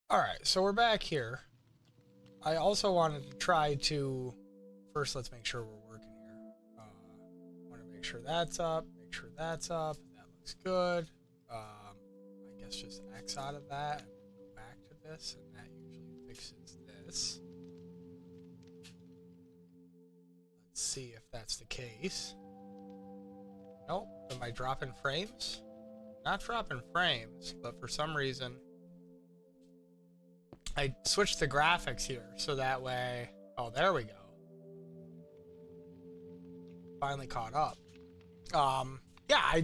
All right, so we're back here. I also wanted to try to first let's make sure we're working here. Want to make sure that's up, make sure that's up. That looks good. I guess just X out of that and go back to this, and that usually fixes this. Let's see if that's the case. Nope. Am I dropping frames? Not dropping frames, but for some reason I switched the graphics here so that way. Oh, there we go. Finally caught up. Yeah,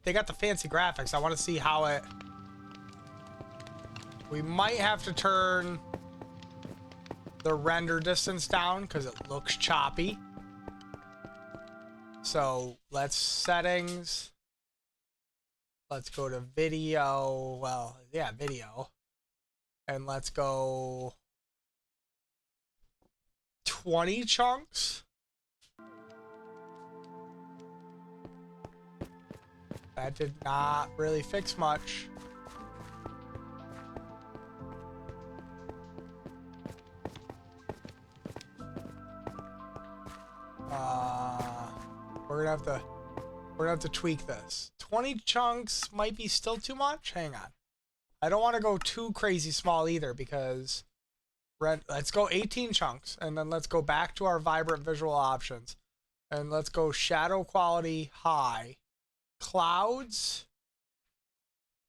they got the fancy graphics. I want to see how it. We might have to turn the render distance down because it looks choppy. So let's settings. Let's go to video. Well, yeah, video. And let's go 20 chunks. That did not really fix much. We're gonna have to tweak this. 20 chunks might be still too much. Hang on. I don't want to go too crazy small either because let's go 18 chunks and then let's go back to our vibrant visual options and let's go shadow quality high. Clouds.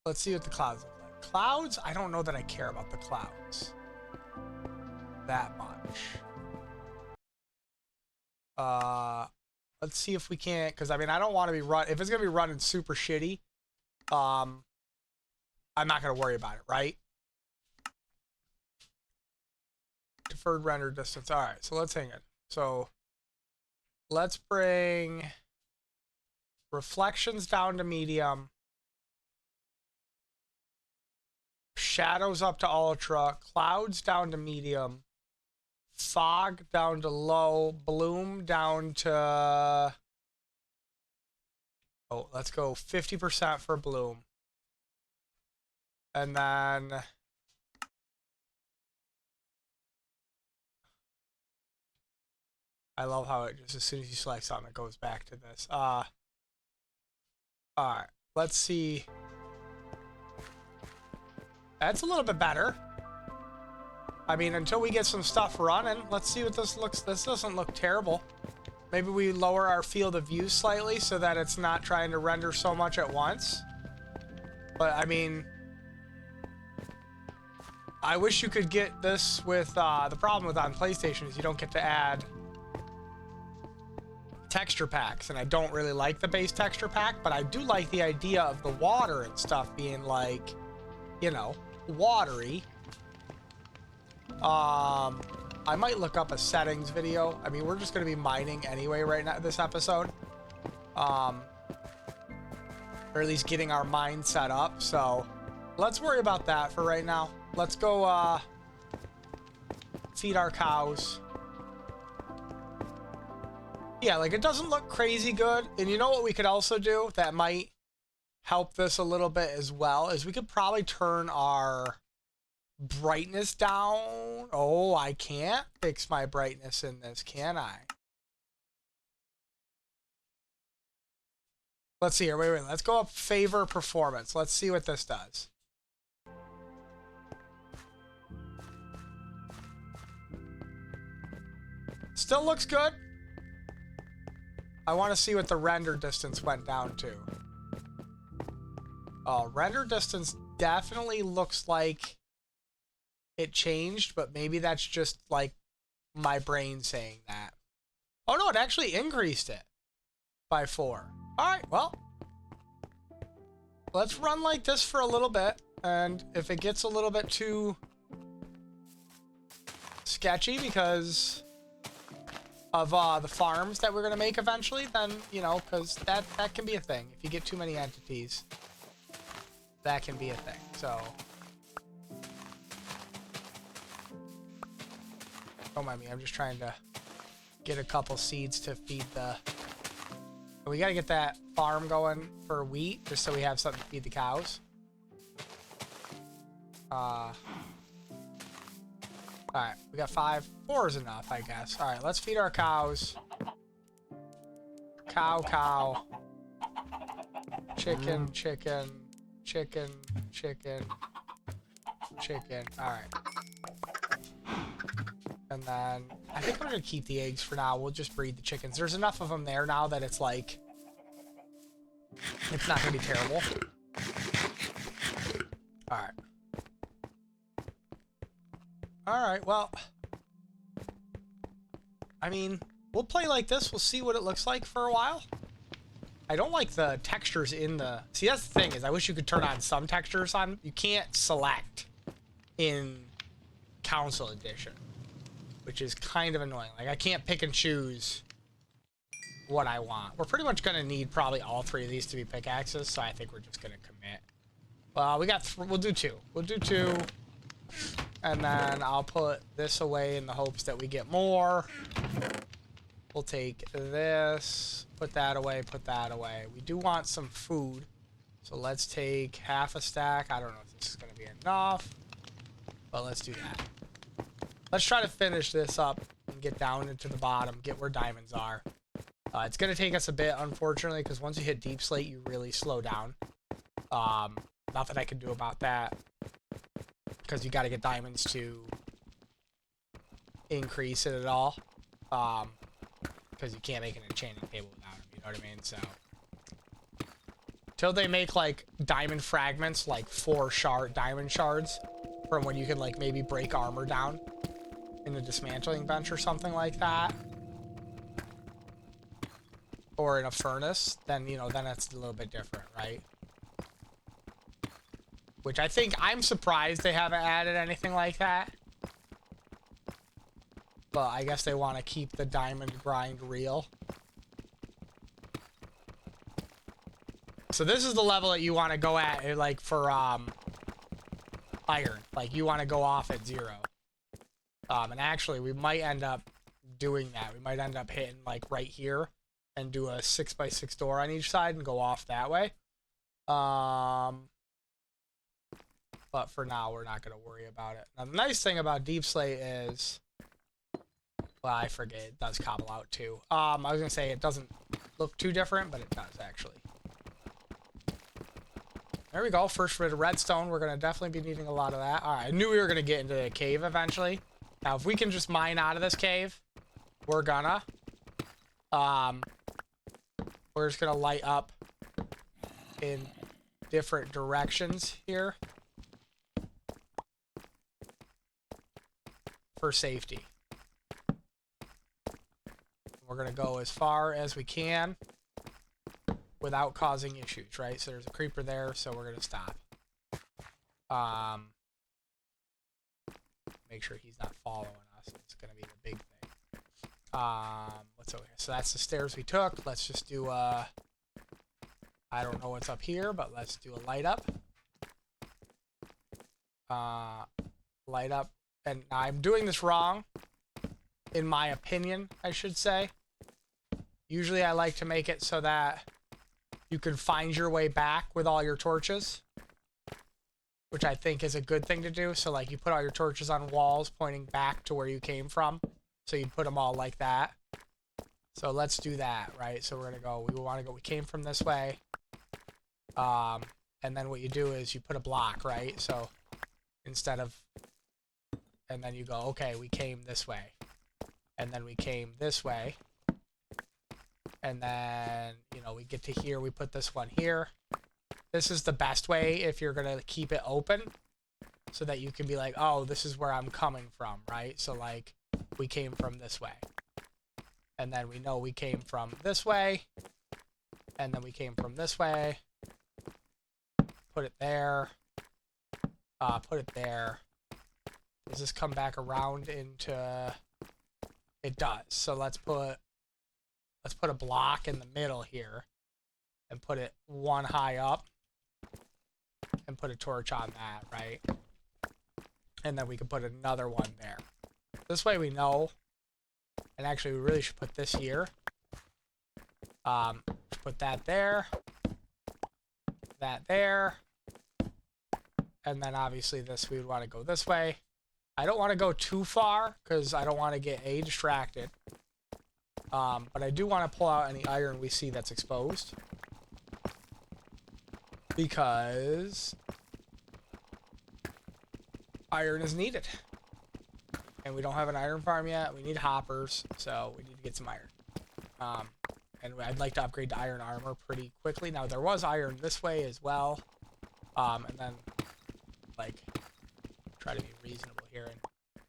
Let's see what the clouds look like. Clouds, I don't know that I care about the clouds that much. Let's see if we can't, because I mean I don't want to be if it's gonna be running super shitty, I'm not gonna worry about it, right? Deferred render distance. All right, so let's hang it. So let's bring reflections down to medium, shadows up to ultra, clouds down to medium, fog down to low, bloom down to, oh, let's go 50% for bloom. And then I love how it just as soon as you select something, it goes back to this. All right, let's see. That's a little bit better. I mean, until we get some stuff running, let's see what this looks. This doesn't look terrible. Maybe we lower our field of view slightly so that it's not trying to render so much at once. But I mean, I wish you could get this with, the problem with on PlayStation is you don't get to add texture packs, and I don't really like the base texture pack, but I do like the idea of the water and stuff being like, you know, watery. I might look up a settings video. I mean, we're just going to be mining anyway right now this episode. Or at least getting our mine set up. So let's worry about that for right now. Let's go feed our cows. Yeah, like it doesn't look crazy good. And you know what we could also do that might help this a little bit as well is we could probably turn our brightness down. Oh, I can't fix my brightness in this, can I? Let's see here. Wait. Let's go up favor performance. Let's see what this does. Still looks good. I want to see what the render distance went down to. Oh, render distance definitely looks like it changed, but maybe that's just like my brain saying that. Oh no, it actually increased it by 4. All right, well, let's run like this for a little bit, and if it gets a little bit too sketchy because of the farms that we're gonna make eventually, then you know, because that can be a thing. If you get too many entities, that can be a thing. So don't mind me. I'm just trying to get a couple seeds to feed the. We gotta get that farm going for wheat, just so we have something to feed the cows. All right, we got 5. 4 is enough, I guess. All right, let's feed our cows. Cow. Chicken. All right. And then I think I'm gonna keep the eggs for now. We'll just breed the chickens. There's enough of them there now that it's like, it's not gonna be terrible. All right. All right, well, I mean, we'll play like this. We'll see what it looks like for a while. I don't like the textures in the... See, that's the thing, is I wish you could turn on some textures on... You can't select in Council Edition, which is kind of annoying. Like, I can't pick and choose what I want. We're pretty much going to need probably all 3 of these to be pickaxes, so I think we're just going to commit. Well, we got... We'll do 2. We'll do 2. And then I'll put this away in the hopes that we get more. We'll take this, put that away, put that away. We do want some food. So let's take half a stack. I don't know if this is going to be enough, but let's do that. Let's try to finish this up and get down into the bottom, get where diamonds are. It's going to take us a bit, unfortunately, because once you hit deep slate, you really slow down. Nothing I can do about that, because you got to get diamonds to increase it at all. Because you can't make an enchanting table without them, you know what I mean? So, till they make like diamond fragments, like 4 diamond shards, from when you can like maybe break armor down in a dismantling bench or something like that, or in a furnace, then you know, then it's a little bit different, right? Which I think, I'm surprised they haven't added anything like that. But I guess they want to keep the diamond grind real. So this is the level that you want to go at, like, for, iron. Like, you want to go off at 0. And actually, we might end up doing that. We might end up hitting, like, right here and do a 6x6 door on each side and go off that way. But for now, we're not going to worry about it. Now, the nice thing about Deep Slate is... Well, I forget. It does cobble out, too. I was going to say it doesn't look too different, but it does, actually. There we go. First bit of redstone. We're going to definitely be needing a lot of that. All right. I knew we were going to get into the cave eventually. Now, if we can just mine out of this cave, we're gonna. We're just going to light up in different directions here for safety. We're going to go as far as we can without causing issues, right? So there's a creeper there, so we're going to stop. Make sure he's not following us. It's going to be the big thing. What's over here? So that's the stairs we took. Let's just do I don't know what's up here, but let's do a light up. Light up. And I'm doing this wrong, in my opinion, I should say. Usually I like to make it so that you can find your way back with all your torches, which I think is a good thing to do. So like you put all your torches on walls pointing back to where you came from. So you put them all like that. So let's do that, right? So we're going to go, we came from this way. And then what you do is you put a block, right? So instead of, and then you go, okay, we came this way. And then we came this way. And then, you know, we get to here, we put this one here. This is the best way if you're going to keep it open so that you can be like, oh, this is where I'm coming from, right? So, like, we came from this way. And then we know we came from this way. And then we came from this way. Put it there. Put it there. Does this come back around into... It does. So let's put a block in the middle here and put it one high up and put a torch on that, right? And then we can put another one there. This way we know. And actually we really should put this here. Put that there. That there. And then obviously this, we would want to go this way. I don't want to go too far because I don't want to get distracted. But I do want to pull out any iron we see that's exposed. Because iron is needed. And we don't have an iron farm yet. We need hoppers, so we need to get some iron. And I'd like to upgrade to iron armor pretty quickly. Now, there was iron this way as well. And then, like, try to be reasonable here and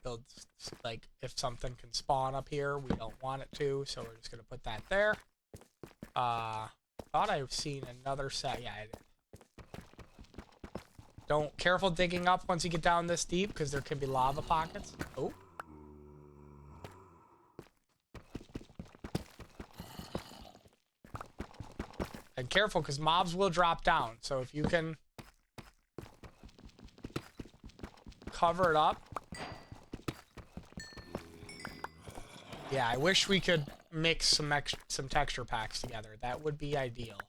build, like, if something can spawn up here, we don't want it to, so we're just going to put that there. Thought I've seen another set. Yeah, I did. Careful digging up once you get down this deep, because there can be lava pockets. Oh. And careful, because mobs will drop down. So if you can cover it up. Yeah, I wish we could mix some texture packs together. That would be ideal.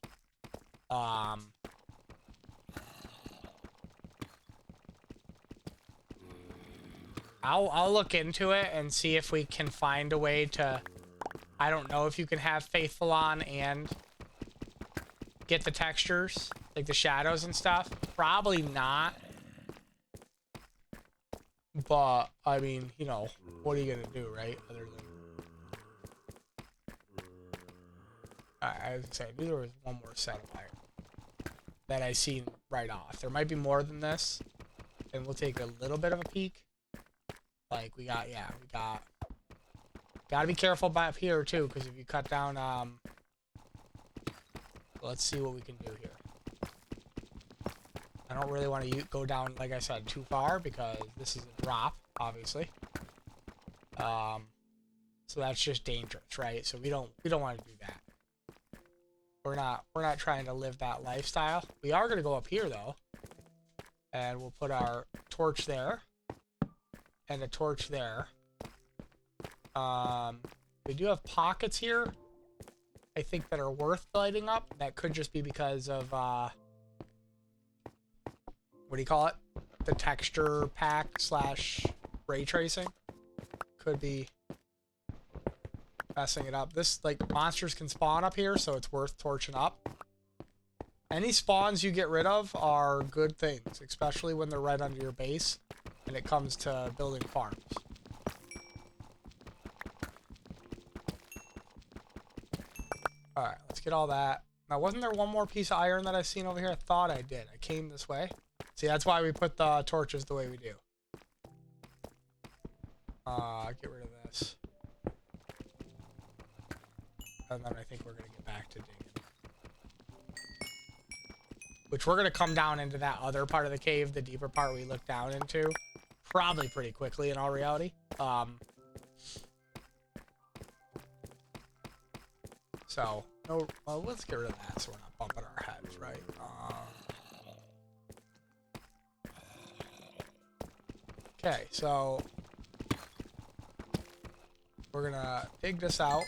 I'll look into it and see if we can find a way to... I don't know if you can have Faithful on and get the textures, like the shadows and stuff. Probably not. But, I mean, you know, what are you gonna do, right? Other than... I was gonna say, I knew there was one more set of iron that I seen right off. There might be more than this, and we'll take a little bit of a peek. Like, gotta be careful by up here, too, because if you cut down, let's see what we can do here. I don't really want to go down, like I said, too far, because this is a drop, obviously. So that's just dangerous, right? So we don't want to do that. We're not trying to live that lifestyle. We are going to go up here, though. And we'll put our torch there. And a torch there. We do have pockets here, I think, that are worth lighting up. That could just be because of, what do you call it? The texture pack / ray tracing. Could be messing it up. This, like, monsters can spawn up here, so it's worth torching up. Any spawns you get rid of are good things, especially when they're right under your base and it comes to building farms. Alright, let's get all that. Now, wasn't there one more piece of iron that I've seen over here? I thought I did. I came this way. See, that's why we put the torches the way we do. Get rid of this. And then I think we're going to get back to digging. Which we're going to come down into that other part of the cave, the deeper part we look down into. Probably pretty quickly in all reality. So, no, well, let's get rid of that so we're not bumping our heads, right? Okay, so we're gonna dig this out.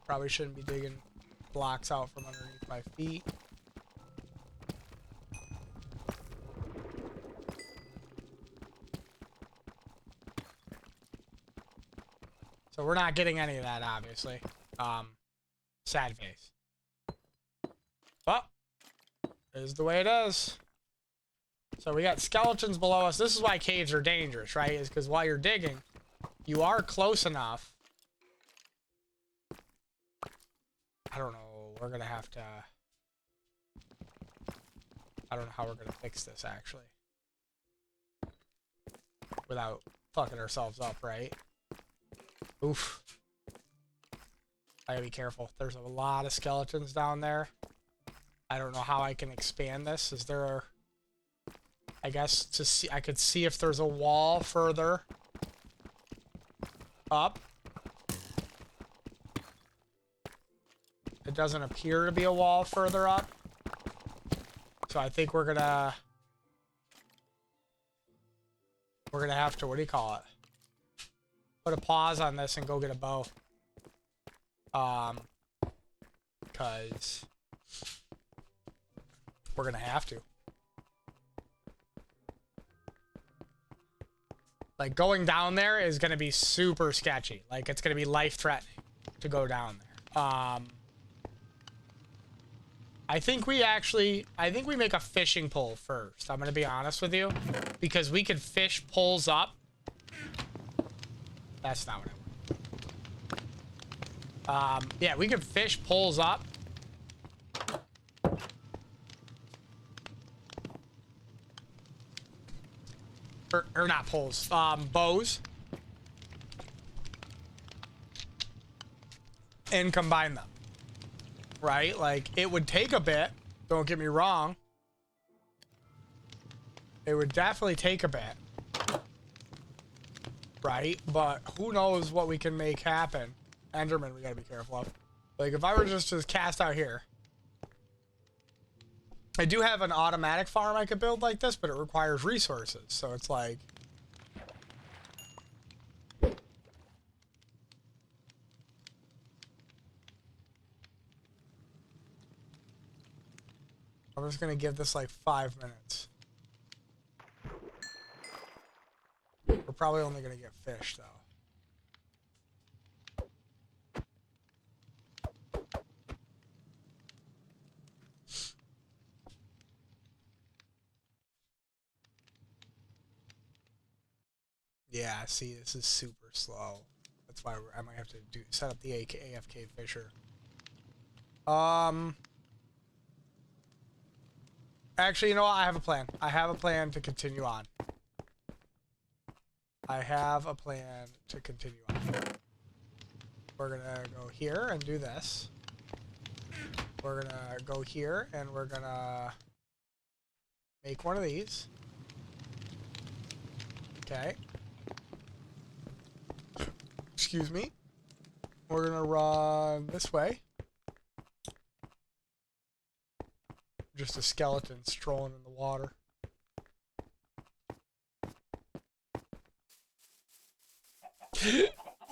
Probably shouldn't be digging blocks out from underneath my feet. So we're not getting any of that, obviously. Sad face. But, is the way it is. So we got skeletons below us. This is why caves are dangerous, right? Is because while you're digging, you are close enough. I don't know. We're going to have to... I don't know how we're going to fix this, actually. Without fucking ourselves up, right? Oof. I gotta be careful. There's a lot of skeletons down there. I don't know how I can expand this. Is there... I guess to see, I could see if there's a wall further up. It doesn't appear to be a wall further up. So I think we're gonna have to, what do you call it? Put a pause on this and go get a bow. Because we're gonna have to. Like, going down there is going to be super sketchy. Like, it's going to be life-threatening to go down there. I think we make a fishing pole first. I'm going to be honest with you. Because we could fish poles up. That's not what I want. Yeah, we could fish poles up. Or not poles, bows. And combine them. Right? Like, it would take a bit. Don't get me wrong. It would definitely take a bit. Right? But who knows what we can make happen. Enderman, we gotta be careful of. Like, if I were just to cast out here. I do have an automatic farm I could build like this, but it requires resources. So it's like... I'm just gonna give this like 5 minutes. We're probably only gonna get fish though. Yeah, see, this is super slow. That's why I might have to set up the AFK Fisher. Actually, you know what? I have a plan. I have a plan to continue on. I have a plan to continue on. We're gonna go here and do this. We're gonna go here and we're gonna make one of these. Okay. Excuse me. We're gonna run this way. Just a skeleton strolling in the water.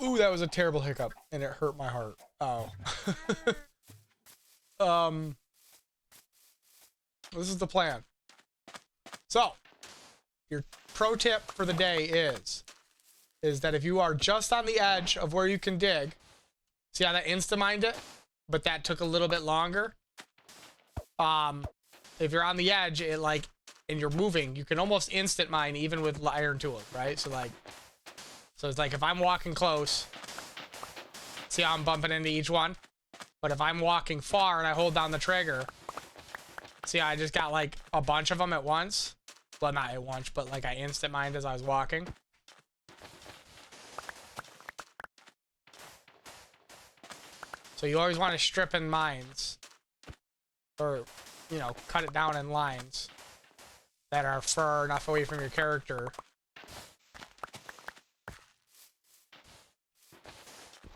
Ooh, that was a terrible hiccup, and it hurt my heart. Oh. This is the plan. So, your pro tip for the day is that if you are just on the edge of where you can dig, see how that insta-mined it, but that took a little bit longer? If you're on the edge, and you're moving, you can almost instant mine even with iron tools, right? So it's like if I'm walking close, see how I'm bumping into each one? But if I'm walking far and I hold down the trigger, see how I just got like a bunch of them at once? Well, not at once, but like I instant mined as I was walking. So you always want to strip in mines. Or, you know, cut it down in lines that are far enough away from your character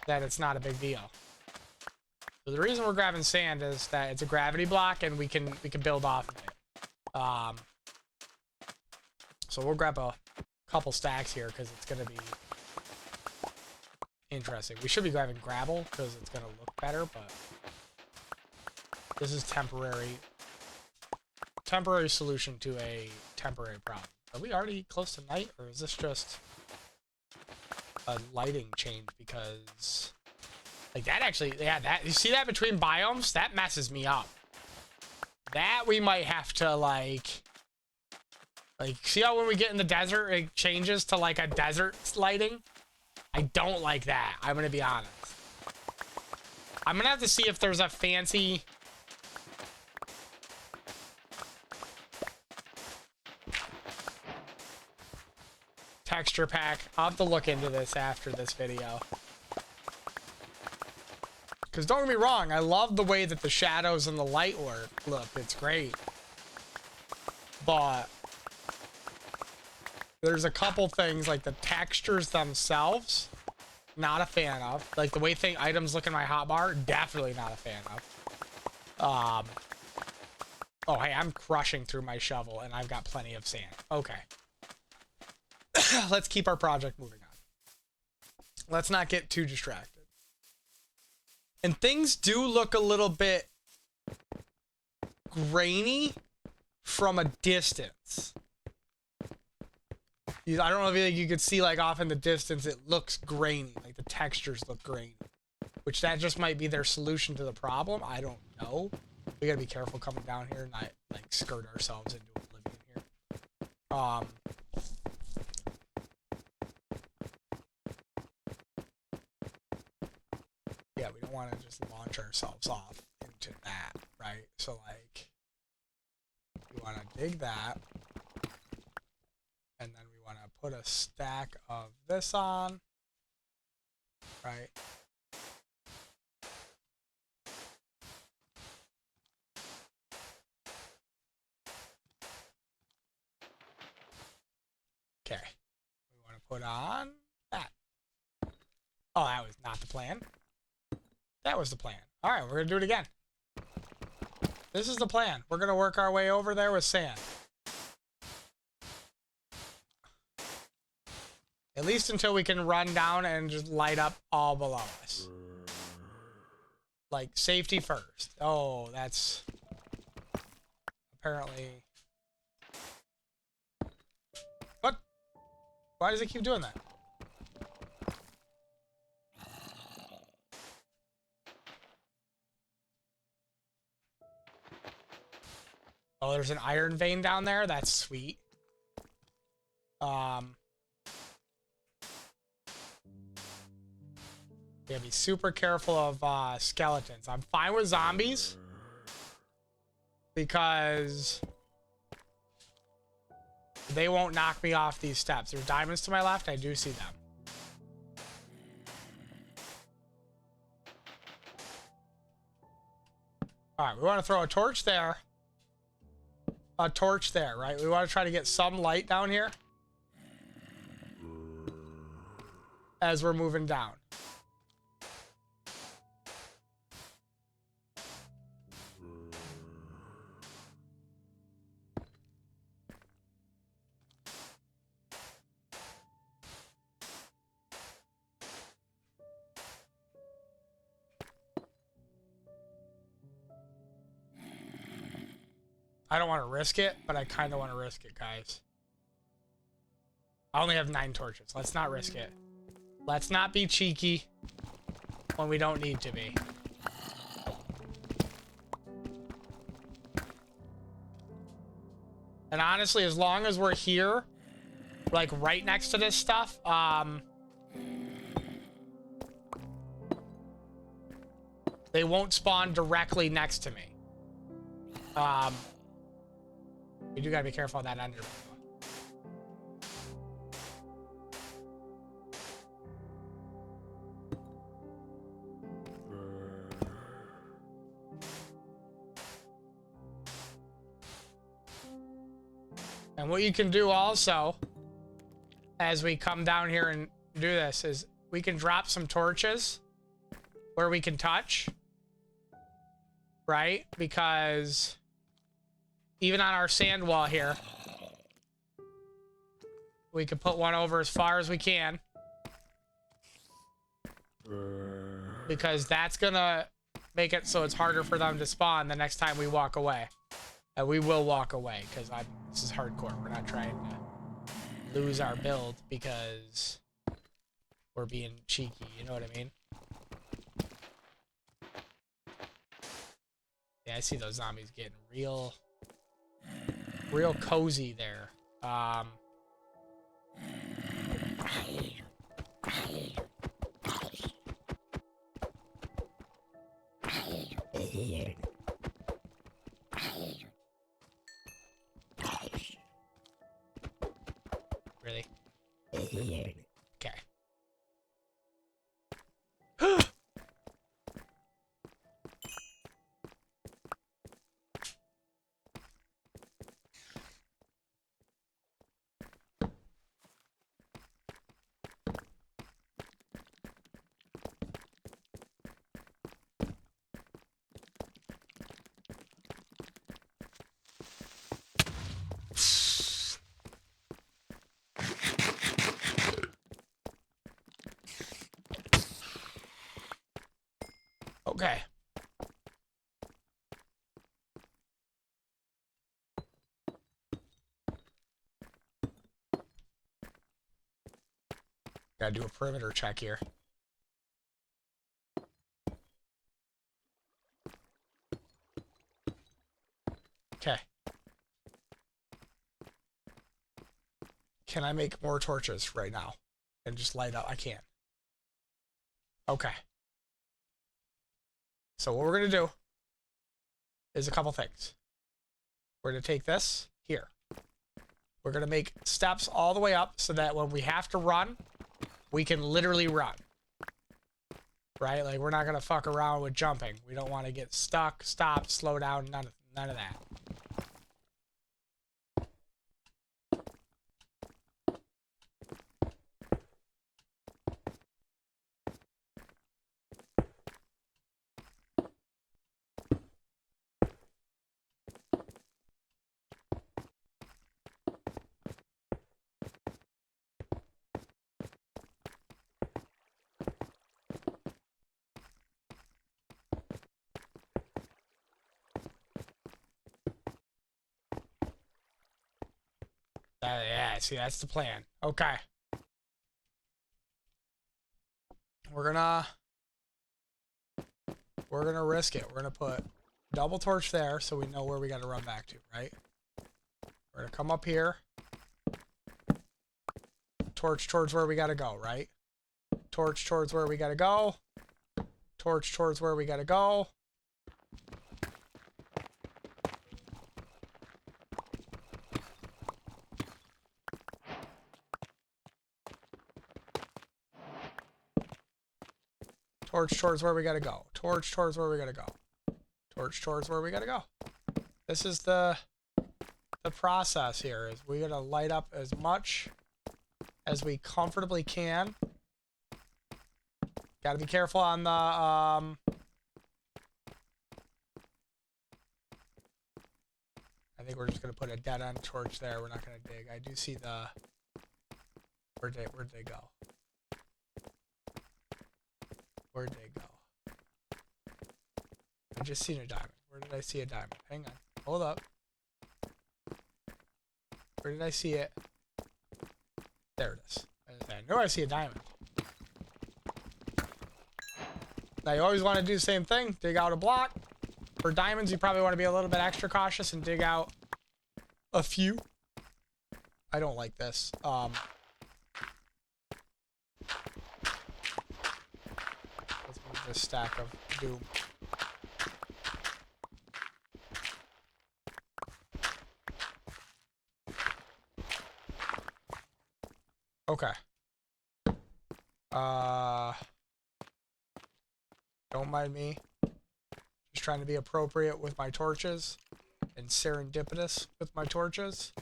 that it's not a big deal. So the reason we're grabbing sand is that it's a gravity block and we can build off of it. So we'll grab a couple stacks here because it's gonna be interesting. We should be grabbing gravel because it's gonna look better, but this is temporary solution to a temporary problem. Are we already close to night, or is this just a lighting change? Because like that actually, yeah, that you see that between biomes, that messes me up. That we might have to like see how when we get in the desert it changes to like a desert lighting? I don't like that. I'm gonna be honest. I'm gonna have to see if there's a fancy texture pack. I'll have to look into this after this video. Because don't get me wrong, I love the way that the shadows and the light work. Look, it's great. But there's a couple things, like the textures themselves, not a fan of. Like the way items look in my hotbar, definitely not a fan of. Oh, hey, I'm crushing through my shovel and I've got plenty of sand. Okay. Let's keep our project moving on. Let's not get too distracted. And things do look a little bit grainy from a distance. I don't know if you could see like off in the distance, it looks grainy, like the textures look grainy, which that just might be their solution to the problem. I don't know. We gotta be careful coming down here and not like skirt ourselves into oblivion here. Yeah, we don't want to just launch ourselves off into that, right? So like, we want to dig that, and then we want to put a stack of this on, right? Okay, we want to put on that. Oh, that was not the plan. That was the plan. All right, we're gonna do it again. This is the plan. We're gonna work our way over there with sand. At least until we can run down and just light up all below us. Like, safety first. Oh, that's... apparently... What? Why does it keep doing that? Oh, there's an iron vein down there? That's sweet. We gotta be super careful of skeletons. I'm fine with zombies because they won't knock me off these steps. There's diamonds to my left. I do see them. All right, we want to throw a torch there. A torch there, right? We want to try to get some light down here as we're moving down. I don't want to risk it, but I kind of want to risk it, guys. I only have 9 torches. Let's not risk it. Let's not be cheeky when we don't need to be. And honestly, as long as we're here, like right next to this stuff, they won't spawn directly next to me. You do gotta be careful of that under. And what you can do also, as we come down here and do this, is we can drop some torches where we can touch, right? Because even on our sand wall here, we can put one over as far as we can. Because that's gonna make it so it's harder for them to spawn the next time we walk away. And we will walk away, because this is hardcore. We're not trying to lose our build because we're being cheeky, you know what I mean? Yeah, I see those zombies getting real cozy there. Really? Okay. Okay. Gotta do a perimeter check here. Okay. Can I make more torches right now? And just light up? I can't. Okay. So what we're gonna do is a couple things. We're gonna take this here. We're gonna make steps all the way up so that when we have to run, we can literally run. Right? Like, we're not gonna fuck around with jumping. We don't want to get stuck, stop, slow down, none of that. Yeah, see, that's the plan. Okay. We're gonna risk it. We're gonna put double torch there so we know where we gotta run back to, right? We're gonna come up here. Torch towards where we gotta go, right? Torch towards where we gotta go. Torch towards where we gotta go. Torch towards where we gotta go. Torch towards where we gotta go. Torch towards where we gotta go. This is the process here. Is we gotta light up as much as we comfortably can. Gotta be careful on the I think we're just gonna put a dead end torch there. We're not gonna dig. I do see the where'd they go? Where'd they go? I just seen a diamond. Where did I see a diamond? Hang on. Hold up. Where did I see it? There it is. I know I see a diamond. Now you always want to do the same thing. Dig out a block. For diamonds, you probably want to be a little bit extra cautious and dig out a few. I don't like this. Let's move this stack of doom. Okay. Don't mind me. Just trying to be appropriate with my torches and serendipitous with my torches.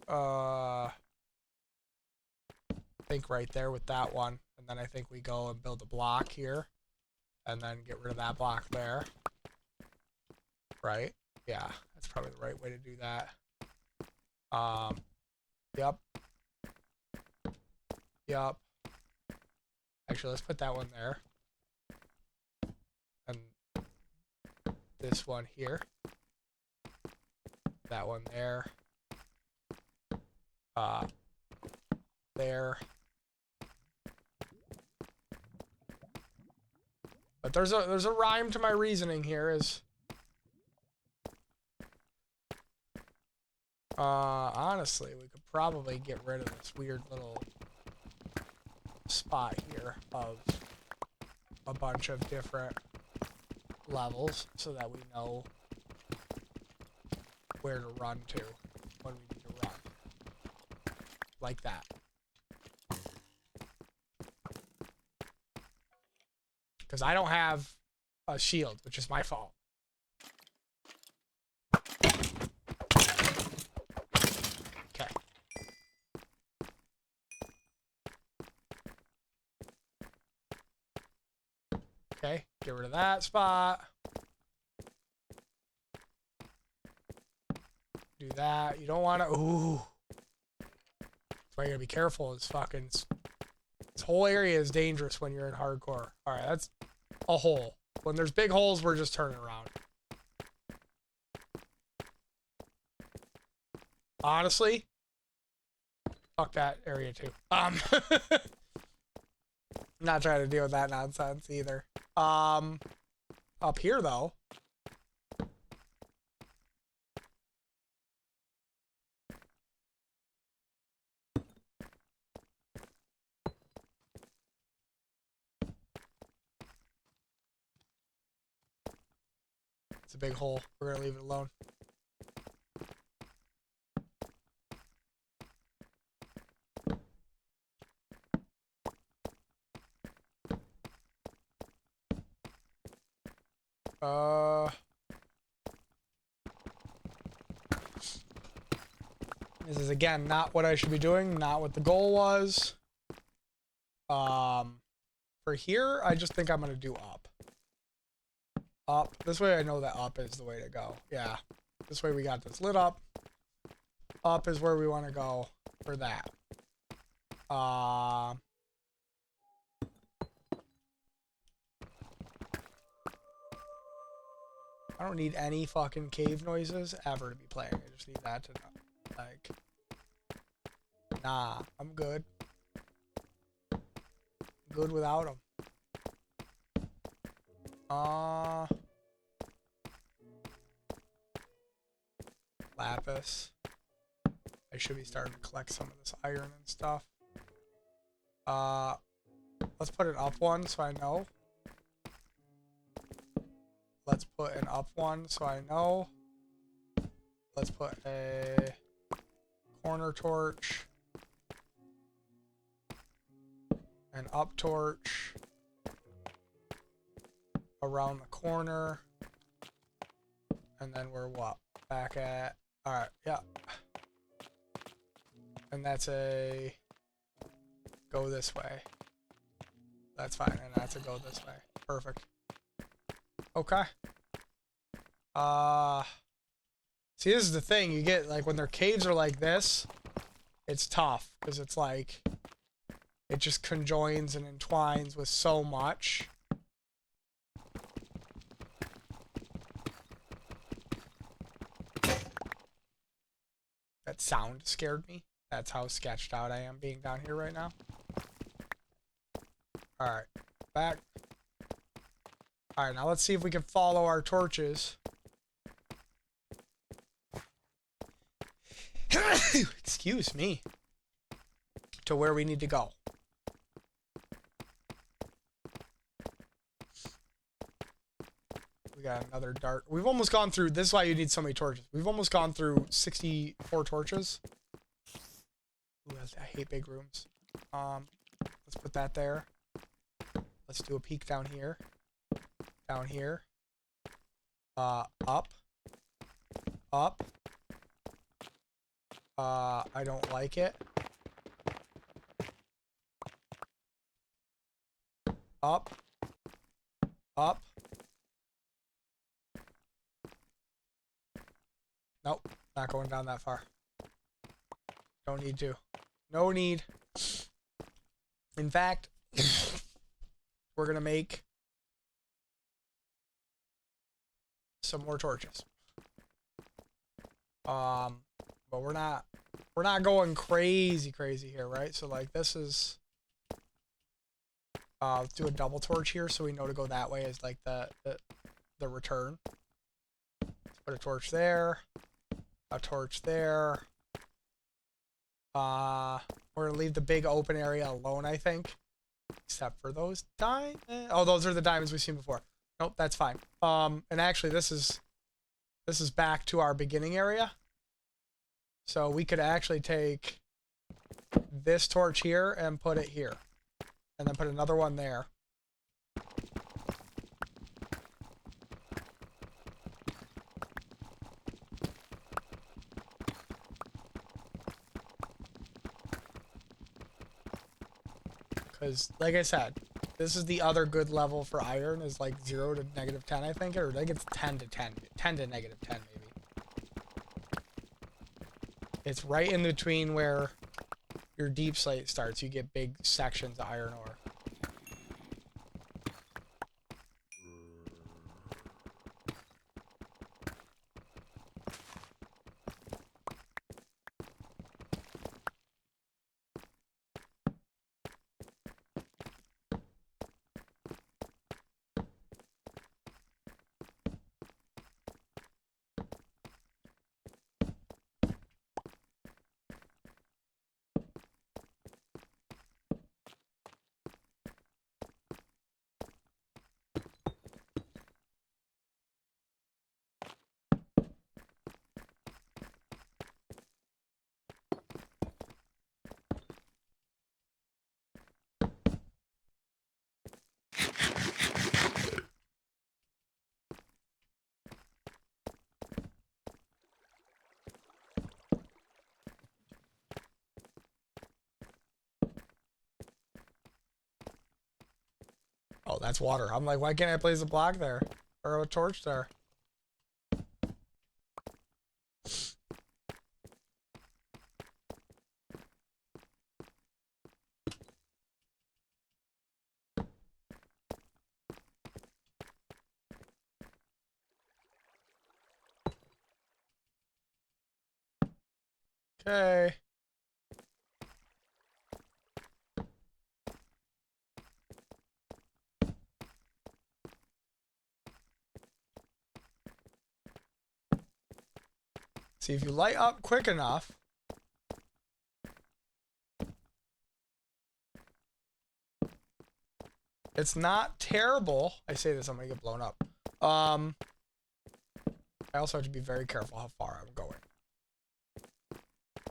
I think right there with that one. And then I think we go and build a block here. And then get rid of that block there. Right? Yeah, that's probably the right way to do that. Yep. Yep. Actually, let's put that one there. And this one here. That one there. There. But there's a rhyme to my reasoning here is honestly, we could probably get rid of this weird little spot here of a bunch of different levels so that we know where to run to when we need to run. Like that. Because I don't have a shield, which is my fault. Okay. Okay, get rid of that spot. Do that. You don't want to... Ooh. That's why you gotta be careful. It's fucking... This whole area is dangerous when you're in hardcore. Alright, that's a hole. When there's big holes, we're just turning around. Honestly, fuck that area too. Not trying to deal with that nonsense either. Up here though. It's a big hole. We're gonna leave it alone. This is again not what I should be doing, not what the goal was. For here, I just think I'm gonna do up. Up. This way I know that up is the way to go. Yeah. This way we got this lit up. Up is where we want to go for that. I don't need any fucking cave noises ever to be playing. I just need that to know. Like, nah, I'm good. Good without them. Lapis. I should be starting to collect some of this iron and stuff. Let's put an up one so I know. Let's put an up one so I know. Let's put a corner torch. An up torch. Around the corner. And then we're what? Back at... Alright, yeah. And that's a... Go this way. That's fine, and that's a go this way. Perfect. Okay. See, this is the thing. You get, like, when their caves are like this, it's tough. Because it's like... It just conjoins and entwines with so much. That sound scared me. That's how sketched out I am being down here right now. Alright. Back. Alright, now let's see if we can follow our torches. Excuse me. To where we need to go. We got another dark. We've almost gone through. This is why you need so many torches. We've almost gone through 64 torches. Ooh, I hate big rooms. Let's put that there. Let's do a peek down here. Down here. Up. Up. I don't like it. Up. Up. Nope, not going down that far. Don't need to. No need. In fact, we're gonna make some more torches. But we're not going crazy here, right? So like this is let's do a double torch here so we know to go that way as like the return. Let's put a torch there. A torch there. We're gonna leave the big open area alone, I think. Except for those diamonds. Oh, those are the diamonds we've seen before. Nope, that's fine. And actually this is back to our beginning area. So we could actually take this torch here and put it here. And then put another one there. Because, like I said, this is the other good level for iron is like 0 to -10, I think. Or I think it's 10 to 10. 10 to -10, maybe. It's right in between where your deep slate starts. You get big sections of iron ore. that's water. I'm like, why can't I place a block there? Or a torch there? Okay. See, if you light up quick enough, it's not terrible. I say this, I'm gonna get blown up. I also have to be very careful how far I'm going.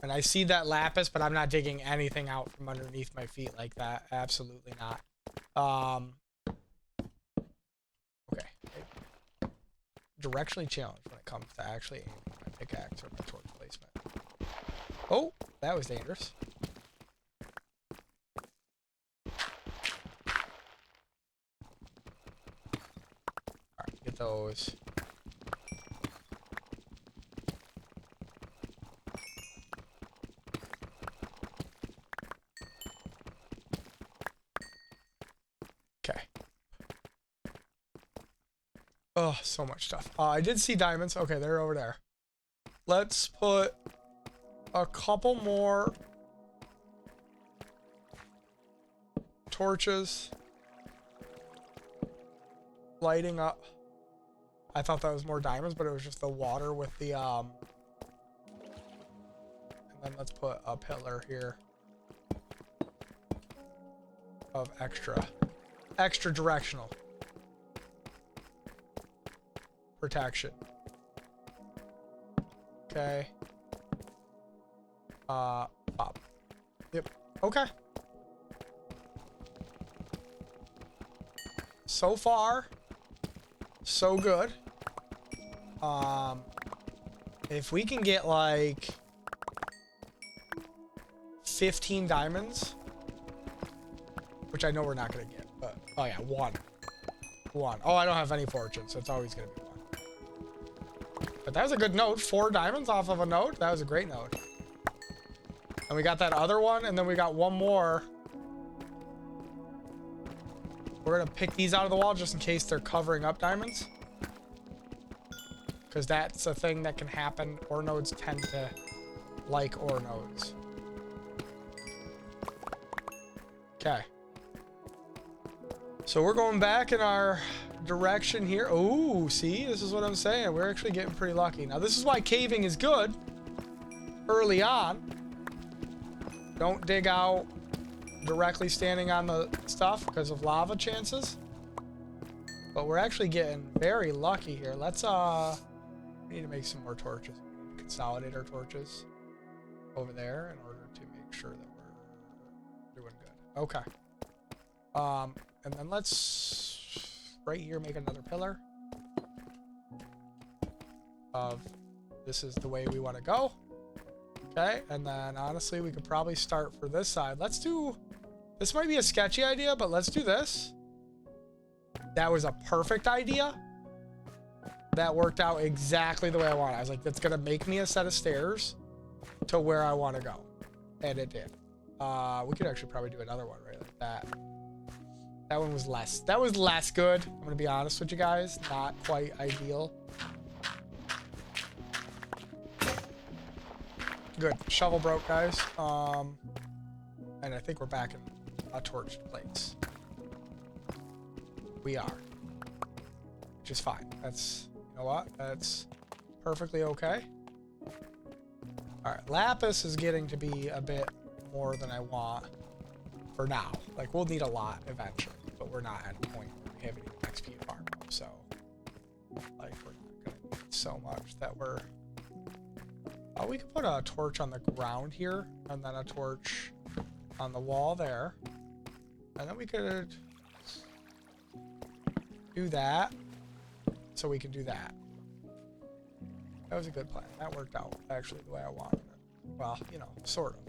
And I see that lapis, but I'm not digging anything out from underneath my feet like that. Absolutely not. Okay. Directionally challenged when it comes to actually aiming my pickaxe or my torch placement. Oh, that was dangerous. Alright, get those. Okay. Oh, so much stuff. I did see diamonds. Okay, they're over there. Let's put a couple more torches lighting up. I thought that was more diamonds, but it was just the water with the and then let's put a pillar here of extra directional protection. Okay. Pop. Yep. Okay. So far, so good. If we can get like 15 diamonds, which I know we're not gonna get, but oh yeah, one. Oh, I don't have any fortune, so it's always gonna be one. But that was a good note. 4 diamonds off of a note. That was a great note. And we got that other one, and then we got one more. We're gonna pick these out of the wall just in case they're covering up diamonds. Because that's a thing that can happen. Ore nodes tend to like ore nodes. Okay. So we're going back in our direction here. Oh, see? This is what I'm saying. We're actually getting pretty lucky. Now, this is why caving is good early on. Don't dig out directly standing on the stuff because of lava chances. But we're actually getting very lucky here. Let's, we need to make some more torches. We need to consolidate our torches over there in order to make sure that we're doing good. Okay. And then let's, right here, make another pillar of this is the way we want to go. Okay, and then honestly, we could probably start for this side. Let's do, this might be a sketchy idea, but let's do this. That was a perfect idea. That worked out exactly the way I wanted. I was like, that's gonna make me a set of stairs to where I want to go. And it did. We could actually probably do another one right like that. That one was less. That was less good. I'm gonna be honest with you guys. Not quite ideal. Good. Shovel broke, guys. And I think we're back in a torched place. We are. Which is fine. That's, you know what? That's perfectly okay. Alright, lapis is getting to be a bit more than I want for now. Like, we'll need a lot eventually, but we're not at a point where we have any XP farm, so like, we're not gonna need so much that we're... we could put a torch on the ground here, and then a torch on the wall there. And then we could do that, so we can do that. That was a good plan. That worked out, actually, the way I wanted it. Well, you know, sort of.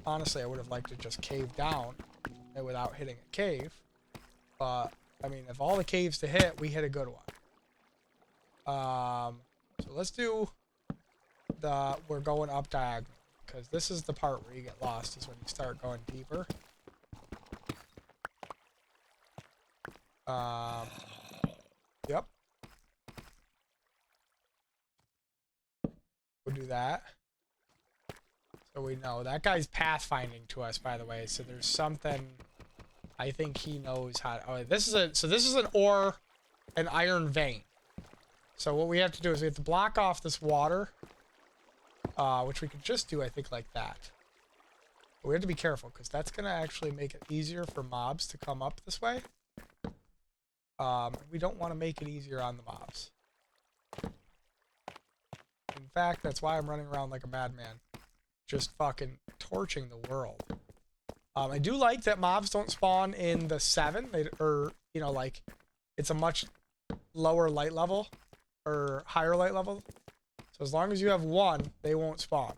Honestly, I would have liked to just cave down without hitting a cave, But, I mean, if all the caves to hit, we hit a good one. So let's do we're going up diagonal. Because this is the part where you get lost, is when you start going deeper. Yep. We'll do that. So we know. That guy's pathfinding to us, by the way. So there's something... I think he knows how to... Oh, this is an ore, an iron vein. So what we have to do is we have to block off this water. Which we could just do, I think, like that. But we have to be careful, because that's going to actually make it easier for mobs to come up this way. We don't want to make it easier on the mobs. In fact, that's why I'm running around like a madman. Just fucking torching the world. I do like that mobs don't spawn in the 7. You know, like, it's a much lower light level. Or higher light level. So as long as you have 1, they won't spawn.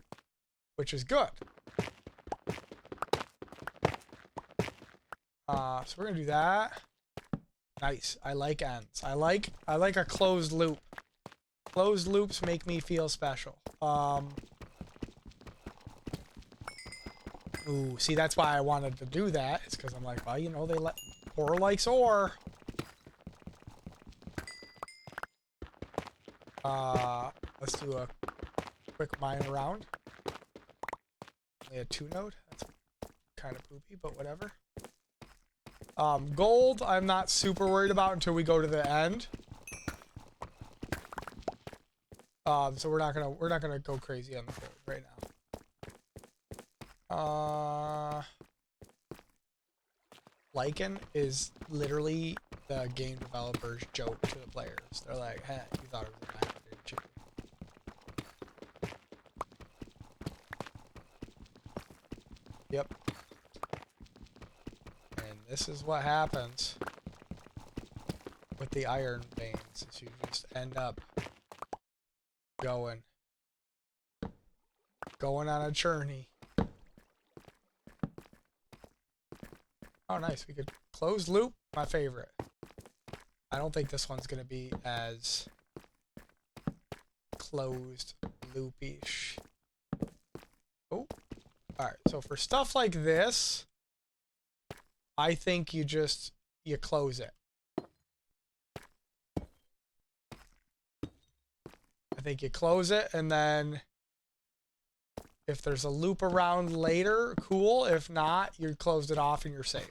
Which is good. So we're gonna do that. Nice. I like ends. I like a closed loop. Closed loops make me feel special. Ooh, see, that's why I wanted to do that. It's because I'm like, well, you know, ore likes ore. Let's do a quick mine around. Only a 2 node. That's kind of poopy, but whatever. Gold, I'm not super worried about until we go to the end. So we're not gonna go crazy on the gold right now. Lycan is literally the game developer's joke to the players. They're like, hey, you thought it was a map, didn't you? Yep. And this is what happens with the iron veins, is you just end up going on a journey. Oh, nice. We could close loop. My favorite. I don't think this one's going to be as closed loop-ish. Oh. Alright, so for stuff like this, I think you close it. I think you close it, and then if there's a loop around later, cool. If not, you closed it off and you're safe.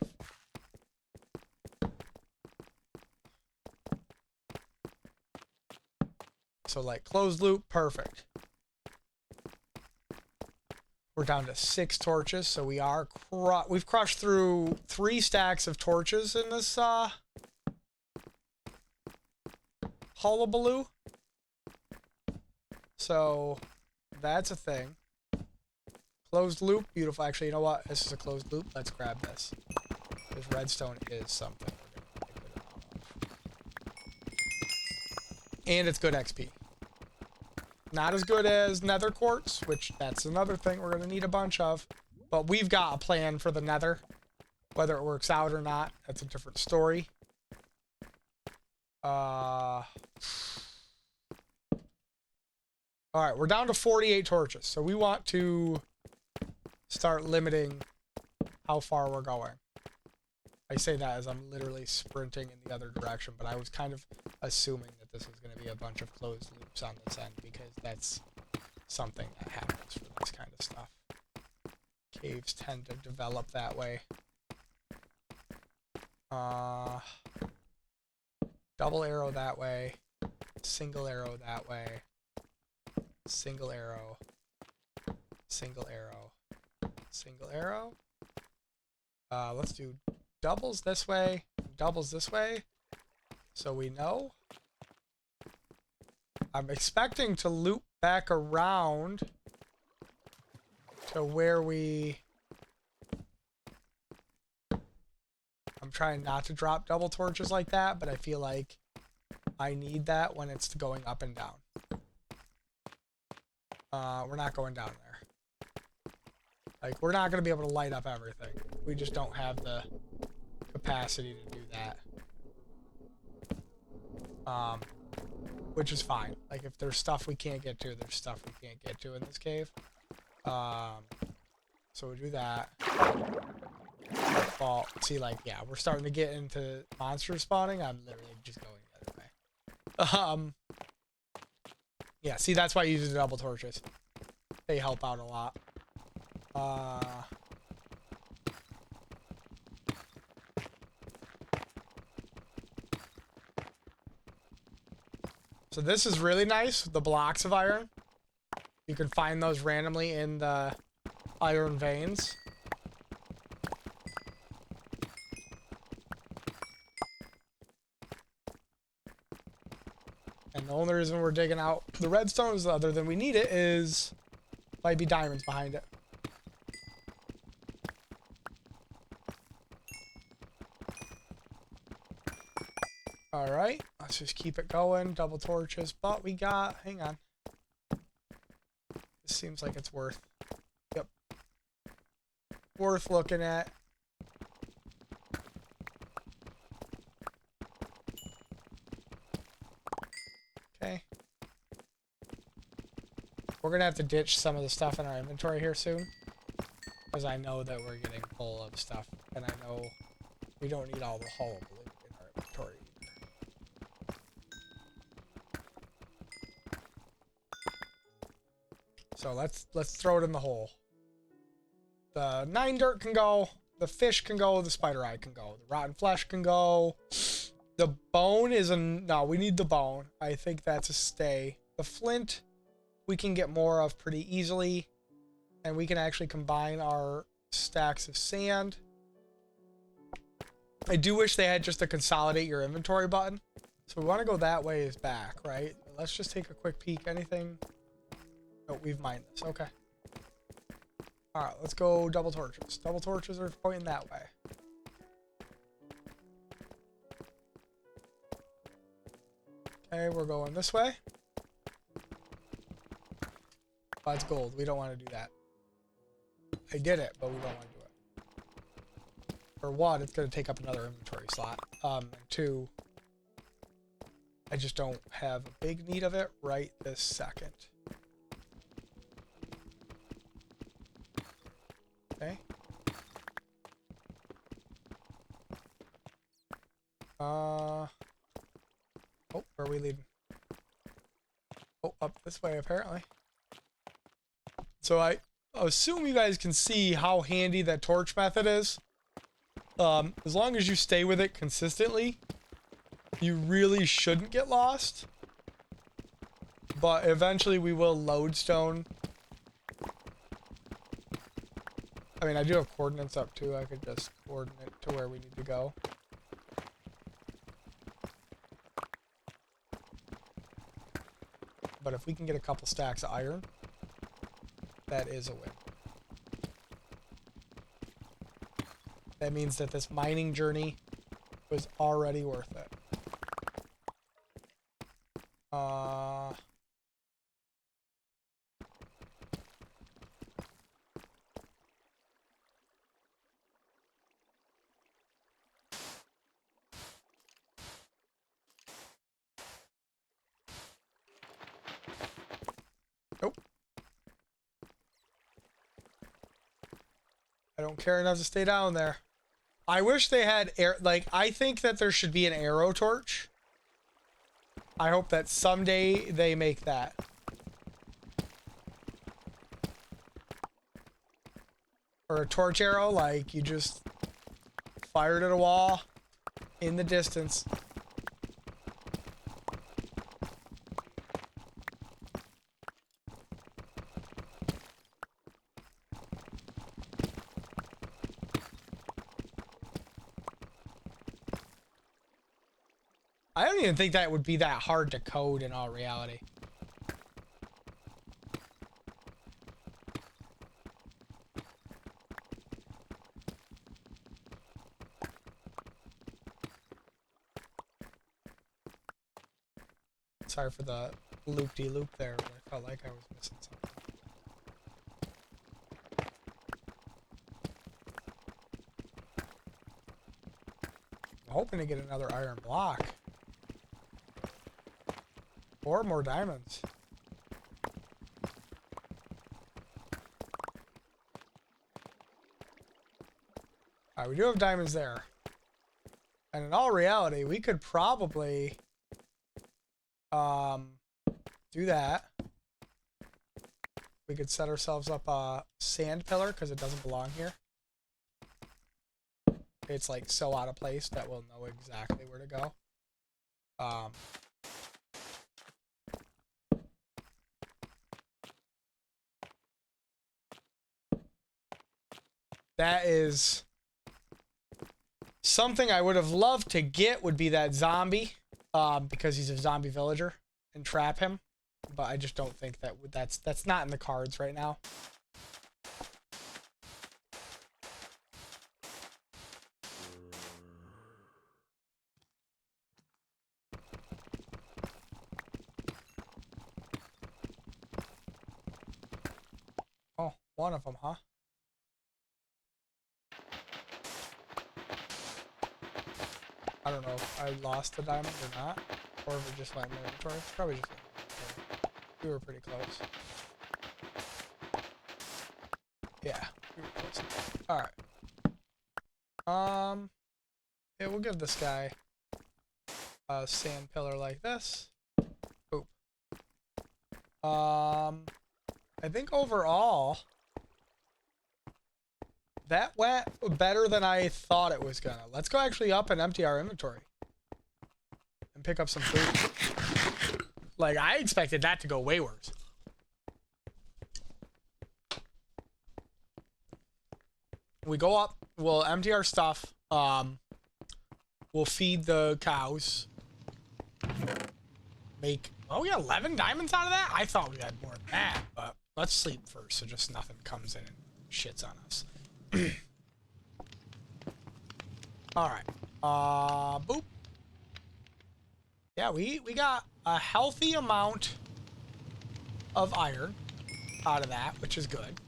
So like closed loop, perfect. We're down to 6 torches, so we've crushed through 3 stacks of torches in this hullabaloo. So that's a thing. Closed loop, beautiful. Actually, you know what? This is a closed loop. Let's grab this. Because redstone is something we're gonna make good of. And it's good XP. Not as good as nether quartz, which that's another thing we're gonna need a bunch of. But we've got a plan for the nether. Whether it works out or not, that's a different story. Alright, we're down to 48 torches. So we want to start limiting how far we're going. I say that as I'm literally sprinting in the other direction, but I was kind of assuming that this was going to be a bunch of closed loops on this end, because that's something that happens for this kind of stuff. Caves tend to develop that way. Double arrow that way. Single arrow that way. Single arrow. Single arrow. Single arrow. Let's do doubles this way, doubles this way, so we know. I'm expecting to loop back around to where I'm trying not to drop double torches like that, but I feel like I need that when it's going up and down. We're not going down there. Like, we're not going to be able to light up everything. We just don't have the capacity to do that. Um, which is fine. Like, if there's stuff we can't get to, there's stuff we can't get to in this cave. So we do that. Well, see, like, yeah, we're starting to get into monster spawning. I'm literally just going the other way. Yeah, see, that's why I use the double torches. They help out a lot. So this is really nice, the blocks of iron. You can find those randomly in the iron veins. And the only reason we're digging out the redstones, other than we need it, is might be diamonds behind it. Alright, let's just keep it going. Double torches, but we got... Hang on. This seems like it's worth... Yep. Worth looking at. Okay. We're gonna have to ditch some of the stuff in our inventory here soon. Because I know that we're getting full of stuff. And I know we don't need all the hollow blue in our inventory. So let's throw it in the hole. The 9 dirt can go, the fish can go, the spider eye can go, the rotten flesh can go. The bone is a no, we need the bone. I think that's a stay. The flint we can get more of pretty easily, and we can actually combine our stacks of sand. I do wish they had just a consolidate your inventory button. So we want to go that way is back, right? Let's just take a quick peek. Anything? Oh, we've mined this. Okay. Alright, let's go double torches. Double torches are pointing that way. Okay, we're going this way. Oh, it's gold. We don't want to do that. I did it, but we don't want to do it. For one, it's going to take up another inventory slot. And two, I just don't have a big need of it right this second. Okay. Oh, where are we leading? Oh, up this way apparently. So I assume you guys can see how handy that torch method is. As long as you stay with it consistently, you really shouldn't get lost. But eventually we will lodestone. I mean, I do have coordinates up too. I could just coordinate to where we need to go. But if we can get a couple stacks of iron, that is a win. That means that this mining journey was already worth it. Nope. I don't care enough to stay down there. I wish they had air, like, I think that there should be an arrow torch. I hope that someday they make that. Or a torch arrow, like, you just fired at a wall in the distance. I don't even think that would be that hard to code in all reality. Sorry for the loop-de-loop there, but I felt like I was missing something. I'm hoping to get another iron block. Or more diamonds. Alright, we do have diamonds there. And in all reality, we could probably do that. We could set ourselves up a sand pillar because it doesn't belong here. It's like so out of place that we'll know exactly where to go. That is something I would have loved to get, would be that zombie, because he's a zombie villager, and trap him. But I just don't think that's not in the cards right now. Oh, one of them, huh? I don't know if I lost the diamond or not, or if it just went in the inventory. Probably just went in the inventory. We were pretty close. Yeah, we were close. Alright. Yeah, we'll give this guy a sand pillar like this. Oop. I think overall that went better than I thought it was gonna. Let's go actually up and empty our inventory and pick up some food. Like, I expected that to go way worse. We go up, we'll empty our stuff, we'll feed the cows, make, oh, we got 11 diamonds out of that? I thought we had more than that, but let's sleep first so just nothing comes in and shits on us. Alright, boop. Yeah, we got a healthy amount of iron out of that, which is good.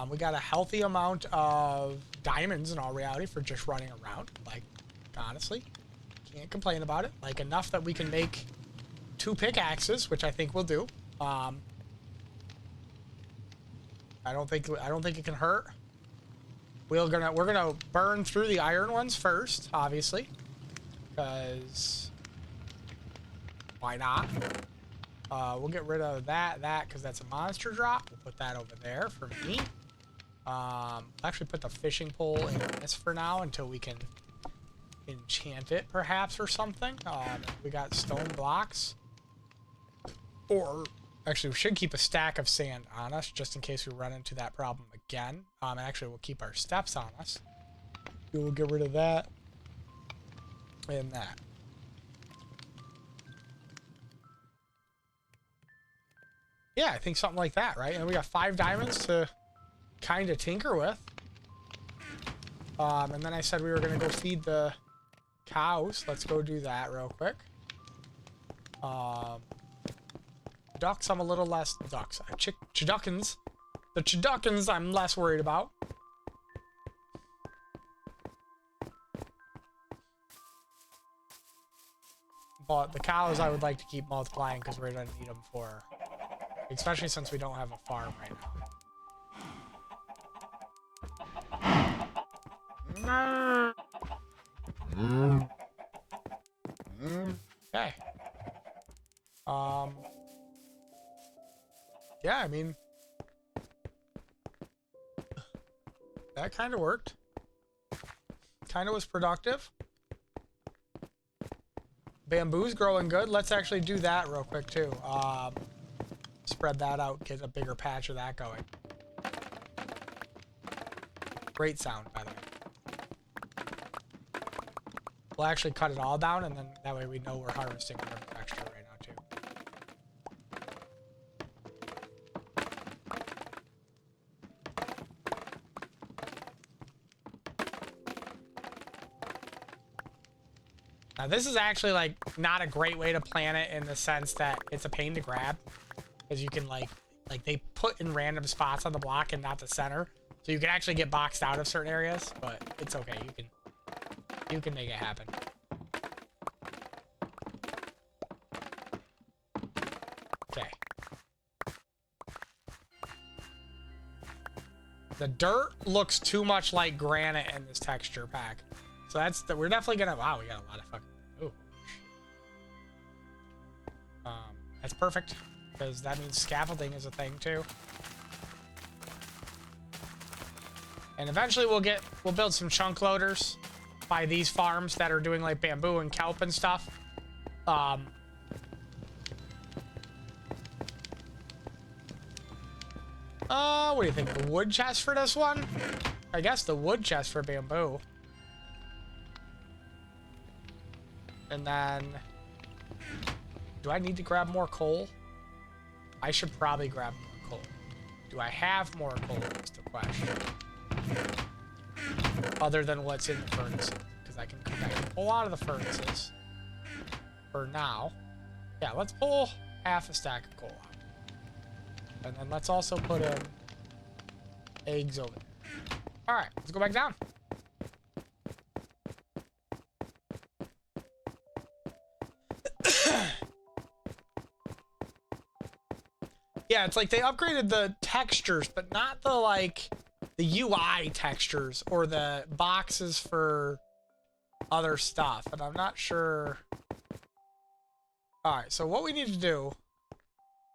We got a healthy amount of diamonds in all reality for just running around. Like, honestly, can't complain about it. Like, enough that we can make 2 pickaxes, which I think we'll do. I don't think it can hurt. We're gonna burn through the iron ones first, obviously, because why not? We'll get rid of that because that's a monster drop. We'll put that over there for me. Actually put the fishing pole in this for now until we can enchant it, perhaps, or something. We got stone blocks. Or, actually, we should keep a stack of sand on us, just in case we run into that problem again. And actually, we'll keep our steps on us. We'll get rid of that. And that. Yeah, I think something like that, right? And we got 5 diamonds to kind of tinker with. And then I said we were going to go feed the cows. Let's go do that real quick. Ducks, I'm a little less... Ducks. Chiduckins. The chiduckins, I'm less worried about. But the cows I would like to keep multiplying because we're going to need them for... Especially since we don't have a farm right now. Okay. Yeah, I mean... That kind of worked. Kind of was productive. Bamboo's growing good. Let's actually do that real quick, too. Spread that out, get a bigger patch of that going. Great sound, by the way. We'll actually cut it all down, and then that way we know we're harvesting whatever's extra right now, too. Now, this is actually, like, not a great way to plan it in the sense that it's a pain to grab. Because you can, like they put in random spots on the block and not the center. So you can actually get boxed out of certain areas, but it's okay. You can make it happen. The dirt looks too much like granite in this texture pack. So we're definitely gonna, wow, we got a lot of fucking, ooh. That's perfect, because that means scaffolding is a thing too. And eventually we'll build some chunk loaders by these farms that are doing like bamboo and kelp and stuff. What do you think? The wood chest for this one? I guess the wood chest for bamboo. And then, do I need to grab more coal? I should probably grab more coal. Do I have more coal is the question. Other than what's in the furnaces. Because I can pull out of the furnaces. For now. Yeah, let's pull half a stack of coal out. And then let's also put in eggs over there. Alright, let's go back down. Yeah, it's like they upgraded the textures, but not the, like, the UI textures or the boxes for other stuff. And I'm not sure. Alright, so what we need to do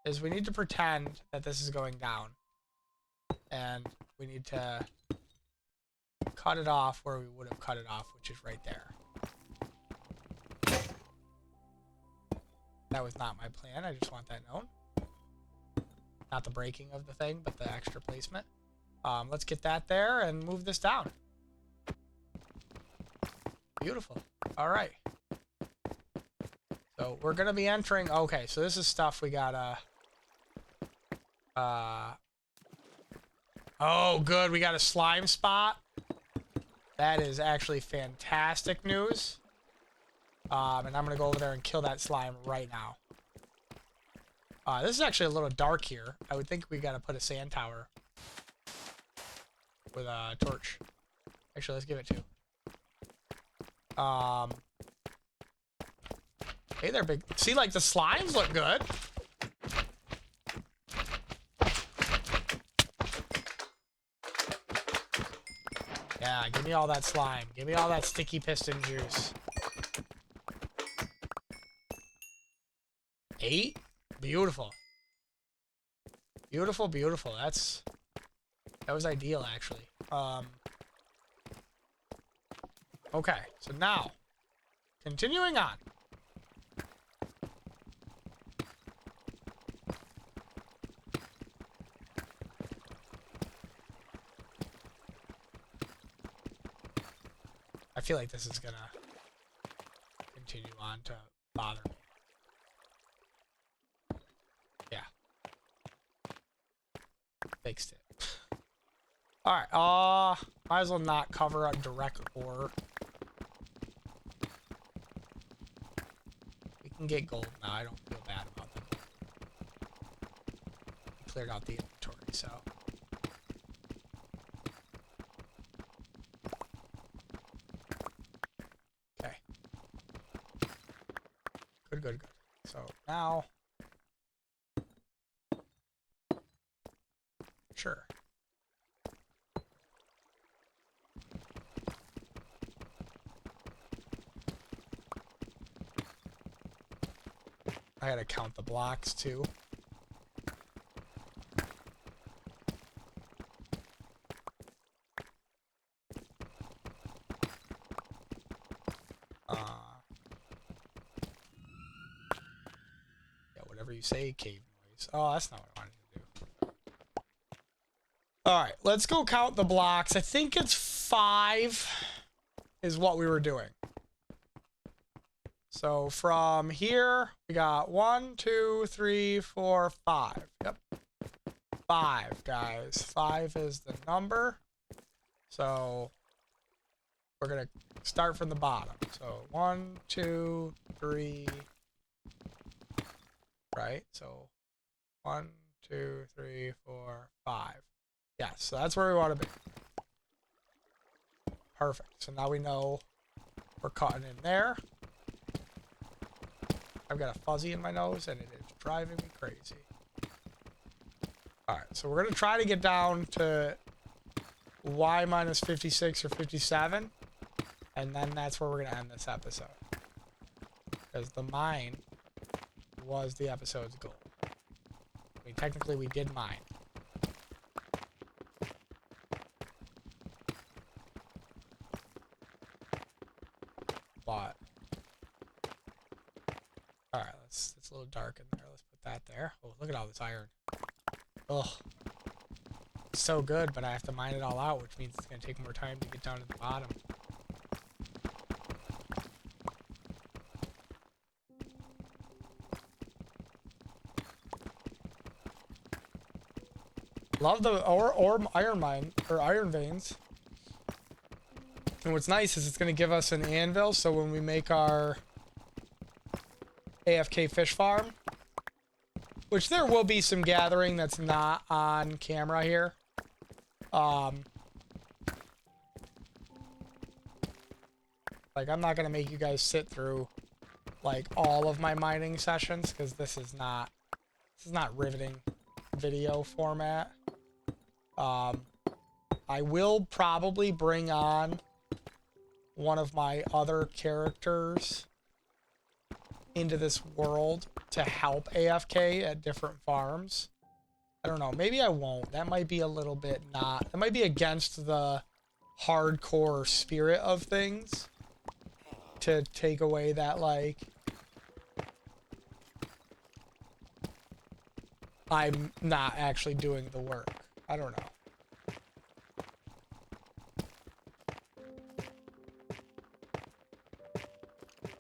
is we need to pretend that this is going down. And we need to cut it off where we would have cut it off, which is right there. That was not my plan. I just want that known. Not the breaking of the thing, but the extra placement. Let's get that there and move this down. Beautiful. All right. So we're going to be entering... Okay, so this is stuff we gotta... Oh, good. We got a slime spot. That is actually fantastic news. And I'm going to go over there and kill that slime right now. This is actually a little dark here. I would think we got to put a sand tower with a torch. Actually, let's give it to. Hey there, big. See, like, the slimes look good. Yeah, give me all that slime. Give me all that sticky piston juice. 8? Beautiful. Beautiful, beautiful. That was ideal, actually. Okay, so now, continuing on. I feel like this is gonna continue on to bother me. Yeah. Fixed it. Alright, might as well not cover a direct ore. We can get gold now. I don't feel bad about that. We cleared out the inventory, so. Okay. Good, good, good. So now. Sure. I gotta count the blocks too. Yeah, whatever you say, cave noise. Oh, that's not what I wanted to do. Alright, let's go count the blocks. I think it's 5 is what we were doing. So from here, we got 1, 2, 3, 4, 5. Yep. 5, guys. 5 is the number. So we're going to start from the bottom. So 1, 2, 3. Right? So 1, 2, 3, 4, 5. Yeah, so that's where we want to be. Perfect. So now we know we're cutting in there. I've got a fuzzy in my nose, and it is driving me crazy. Alright, so we're going to try to get down to Y minus 56 or 57. And then that's where we're going to end this episode. Because the mine was the episode's goal. I mean, technically we did mine. But alright, it's a little dark in there. Let's put that there. Oh, look at all this iron. Ugh. It's so good, but I have to mine it all out, which means it's going to take more time to get down to the bottom. Love the ore iron mine, or iron veins. And what's nice is it's going to give us an anvil, so when we make our AFK fish farm, which there will be some gathering that's not on camera here. Like, I'm not going to make you guys sit through, like, all of my mining sessions, because this is not riveting video format. I will probably bring on one of my other characters into this world to help AFK at different farms. I don't know. Maybe I won't. That might be a little bit not... That might be against the hardcore spirit of things. To take away that, like... I'm not actually doing the work. I don't know.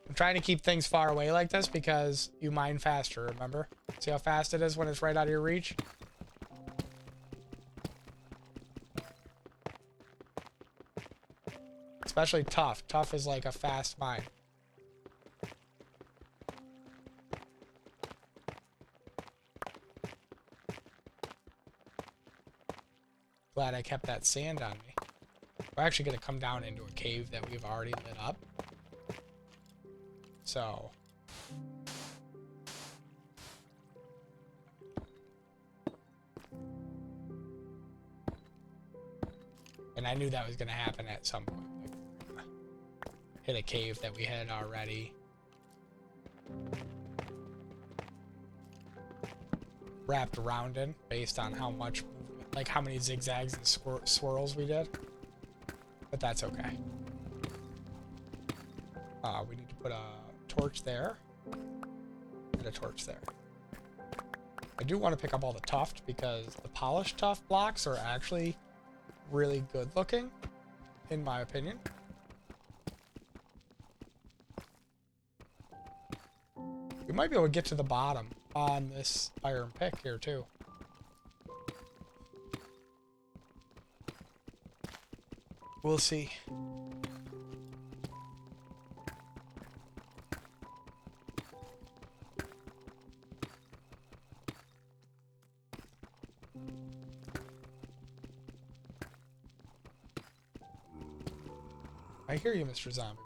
I'm trying to keep things far away like this because you mine faster, remember? See how fast it is when it's right out of your reach? Especially tough. Tough is like a fast mine. Glad I kept that sand on me. We're actually going to come down into a cave that we've already lit up. So... And I knew that was going to happen at some point. Like, we're gonna hit a cave that we had already wrapped around in, based on how much movement, like how many zigzags and swirls we did. But that's okay. We need to put a torch there and a torch there. I do want to pick up all the tuft because the polished tuft blocks are actually really good looking, in my opinion. We might be able to get to the bottom on this iron pick here too. We'll see. I hear you, Mr. Zombie.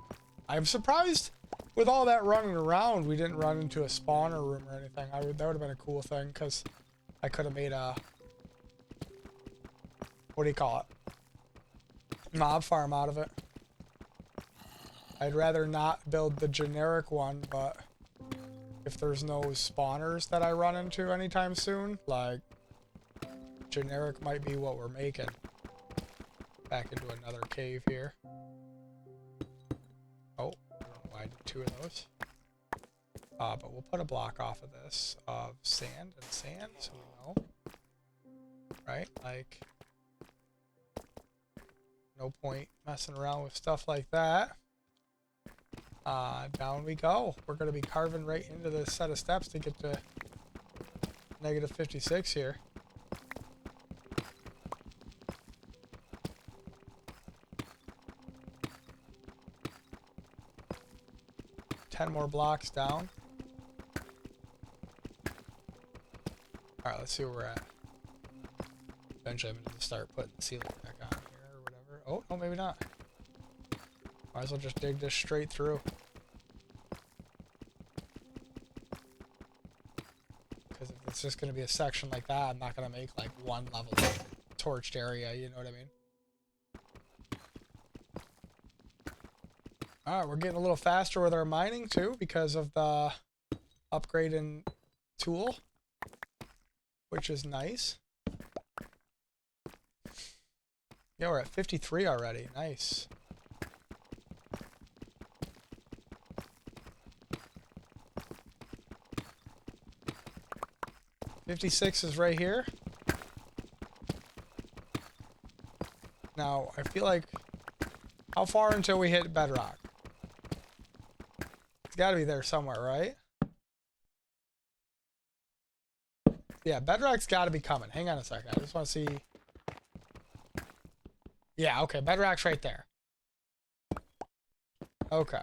I'm surprised with all that running around we didn't run into a spawner room or anything. That would have been a cool thing, because I could have made a... What do you call it? Mob farm out of it. I'd rather not build the generic one, but if there's no spawners that I run into anytime soon, like, generic might be what we're making. Back into another cave here. Oh, I don't know why I did two of those. But we'll put a block off of this of sand and sand, so we know. Right? Like, no point messing around with stuff like that. Down we go. We're going to be carving right into this set of steps to get to negative 56 here. More blocks down. Alright, let's see where we're at. Eventually I'm going to start putting the ceiling back on here or whatever. Oh, no, maybe not. Might as well just dig this straight through. Because if it's just going to be a section like that, I'm not going to make like one level torched area, you know what I mean? All right, we're getting a little faster with our mining too because of the upgrade in tool, which is nice. Yeah, we're at 53 already. Nice. $56 is right here. Now, I feel like, how far until we hit bedrock? It's got to be there somewhere, right? Yeah, bedrock's got to be coming. Hang on a second. I just want to see. Yeah, okay. Bedrock's right there. Okay.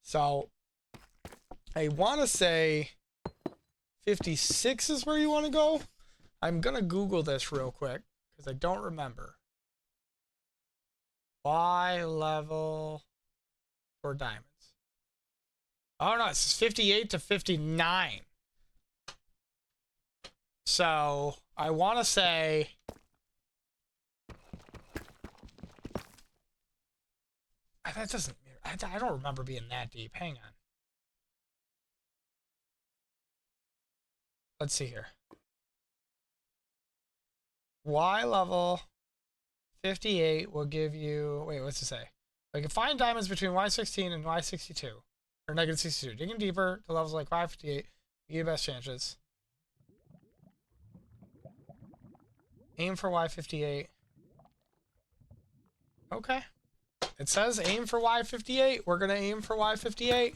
So, I want to say 56 is where you want to go. I'm going to Google this real quick because I don't remember. Y level for diamonds. Oh no, it's 58 to 59. So I want to say that doesn't. I don't remember being that deep. Hang on. Let's see here. Y level 58 will give you. Wait, what's it say? We can find diamonds between Y16 and Y62, or negative 62. Digging deeper to levels like Y58, you get best chances. Aim for Y58. Okay. It says aim for Y58. We're going to aim for Y58.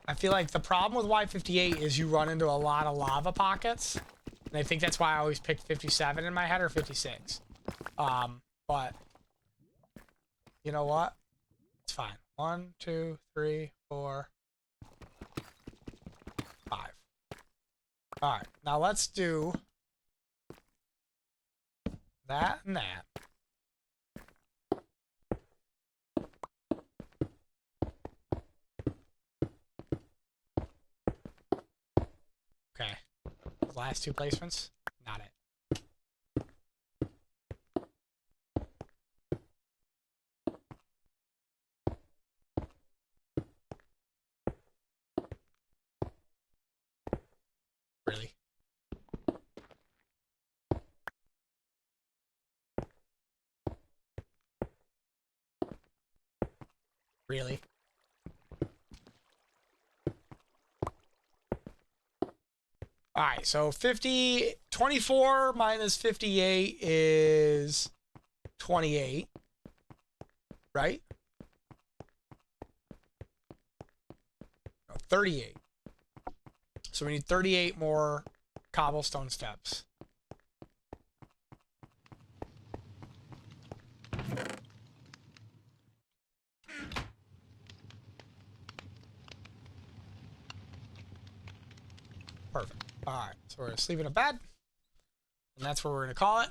I feel like the problem with Y58 is you run into a lot of lava pockets. And I think that's why I always picked 57 in my head or 56. But you know what? It's fine. 1, 2, 3, 4, 5. All right. Now let's do that and that. Okay. Last two placements. Not it. Really? Really? All right, so 24 minus 58 is 28, right? No, 38. So we need 38 more cobblestone steps. Perfect. All right, so we're going to sleep in a bed, and that's where we're going to call it.